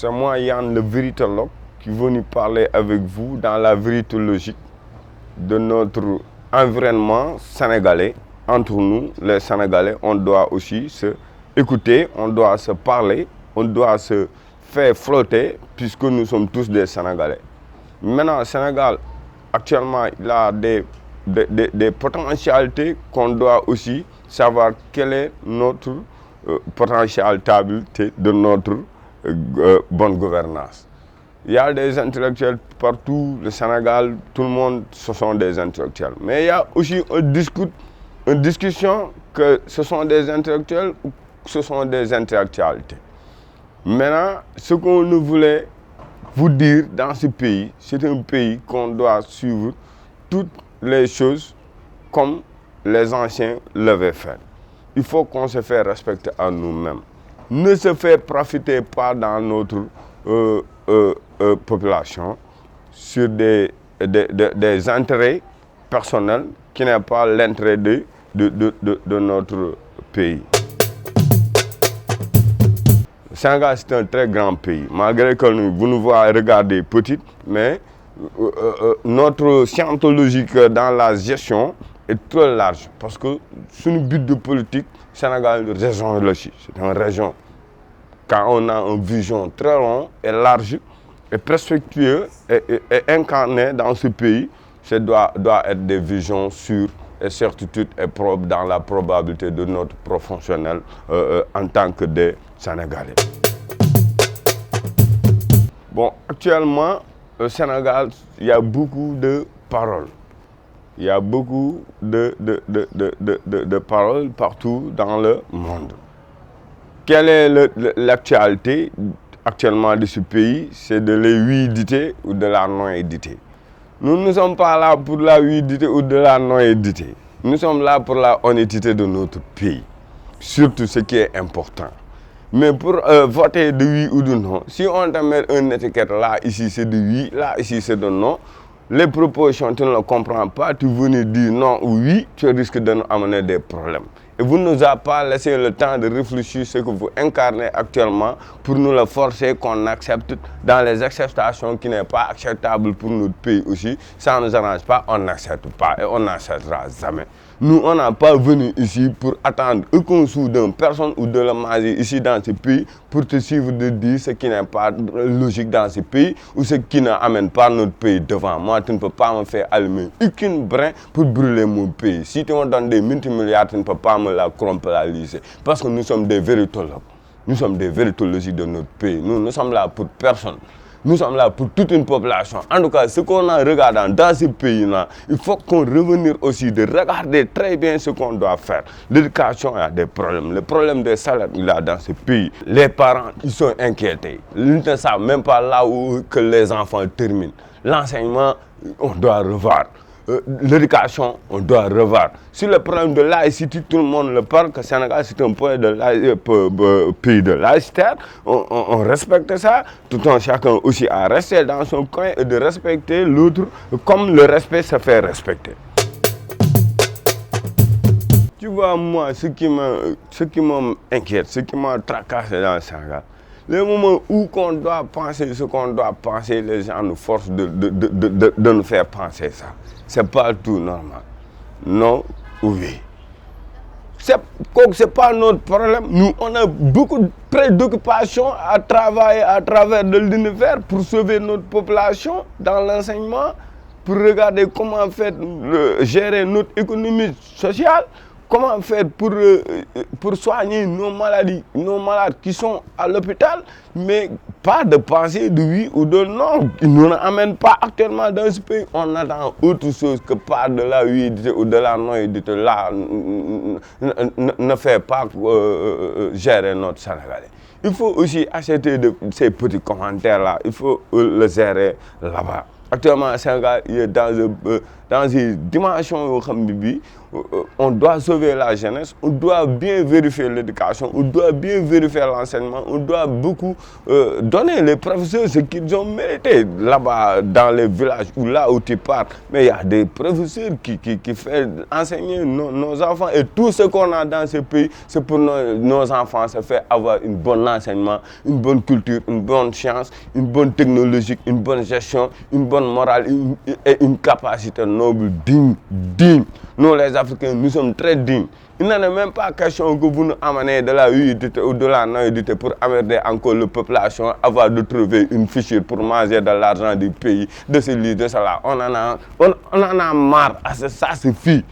C'est moi Yann le véritologue qui est venu parler avec vous dans la véritologie de notre environnement sénégalais. Entre nous, les Sénégalais, on doit aussi se écouter, on doit se parler, on doit se faire flotter puisque nous sommes tous des Sénégalais. Maintenant, le Sénégal, actuellement, il a des potentialités qu'on doit aussi savoir quelle est notre potentialité de notre bonne gouvernance. Il y a des intellectuels partout, le Sénégal, tout le monde, ce sont des intellectuels. Mais il y a aussi une discussion que ce sont des intellectuels ou que ce sont des intellectualités. Maintenant, ce qu'on ne voulait vous dire dans ce pays, c'est un pays qu'on doit suivre toutes les choses comme les anciens l'avaient fait. Il faut qu'on se fait respecter à nous-mêmes. Ne se fait profiter pas dans notre population sur des intérêts personnels qui n'est pas l'intérêt de notre pays. Le Sénégal, c'est un très grand pays. Malgré que vous nous voyez regarder petit, mais notre scientologique dans la gestion est très large. Parce que sur le but de politique, le Sénégal est une région réfléchie. C'est une région. Quand on a une vision très longue et large, et perspectueuse et incarnée dans ce pays, ça doit être des visions sûres et certitudes et propres dans la probabilité de notre professionnel en tant que des Sénégalais. Bon, actuellement, au Sénégal, il y a beaucoup de paroles. Il y a beaucoup de paroles partout dans le monde. Quelle est l'actualité actuellement de ce pays? C'est de la huidité ou de la non-édité. Nous ne sommes pas là pour la huidité ou de la non-édité. Nous sommes là pour la honnêteté de notre pays. Surtout ce qui est important. Mais pour voter de oui ou de non, si on te met une étiquette là, ici c'est de oui, là, ici c'est de non, les propositions, tu ne les comprends pas, tu venais dire non ou oui, tu risques de nous amener des problèmes. Et vous ne nous avez pas laissé le temps de réfléchir ce que vous incarnez actuellement pour nous le forcer qu'on accepte dans les acceptations qui n'est pas acceptable pour notre pays aussi. Ça ne nous arrange pas, on n'accepte pas et on n'acceptera jamais. Nous, on n'a pas venu ici pour attendre aucun sou d'une personne ou de la magie ici dans ce pays pour te suivre de dire ce qui n'est pas logique dans ce pays ou ce qui n'amène pas notre pays devant. Moi, tu ne peux pas me faire allumer aucune brin pour brûler mon pays. Si tu me donnes des multimilliards, tu ne peux pas me la crumpaliser. Parce que nous sommes des véritologues. Nous sommes des véritologistes de notre pays. Nous ne sommes là pour personne. Nous sommes là pour toute une population. En tout cas, ce qu'on a regardé dans ce pays-là, il faut qu'on revenir aussi de regarder très bien ce qu'on doit faire. L'éducation, il y a des problèmes. Le problème des salaires, il y a dans ce pays. Les parents, ils sont inquiétés. Ils ne savent même pas là où que les enfants terminent. L'enseignement, on doit revoir. L'éducation, on doit revoir. Sur le problème de laïcité, tout le monde le parle, que le Sénégal, c'est un pays de laïcité. On respecte ça. Tout un chacun aussi à rester dans son coin et de respecter l'autre comme le respect se fait respecter. Tu vois, moi, ce qui m'inquiète, ce qui m'a tracassé dans le Sénégal, le moment où on doit penser ce qu'on doit penser, les gens nous forcent de nous faire penser ça. C'est pas tout normal. Non ou oui. C'est pas notre problème. Nous, on a beaucoup de préoccupations à travailler à travers de l'univers pour sauver notre population dans l'enseignement, pour regarder comment faire gérer notre économie sociale. Comment faire pour soigner nos maladies, nos malades qui sont à l'hôpital, mais pas de penser de oui ou de non. Ils ne nous amènent pas actuellement dans ce pays. On attend autre chose que pas de la huidité ou de la non-huidité. Là, ne fait pas gérer notre Sénégalais. Il faut aussi acheter ces petits commentaires-là. Il faut le gérer là-bas. Actuellement, le Sénégal il est dans une dimension où on doit sauver la jeunesse, on doit bien vérifier l'éducation, on doit bien vérifier l'enseignement, on doit beaucoup donner les professeurs ce qu'ils ont mérité là-bas dans les villages ou là où tu pars. Mais il y a des professeurs qui font enseigner nos enfants et tout ce qu'on a dans ce pays, c'est pour nos enfants, ça fait avoir un bon enseignement, une bonne culture, une bonne science, une bonne technologie, une bonne gestion, une bonne morale et une capacité noble, digne. Nous, les Africains, nous sommes très dignes. Il n'en est même pas question que vous nous amenez de la huidité ou de la naïveté pour amener encore la population avant de trouver une fichure pour manger de l'argent du pays, de ceci, de cela. On en a marre. Ça suffit.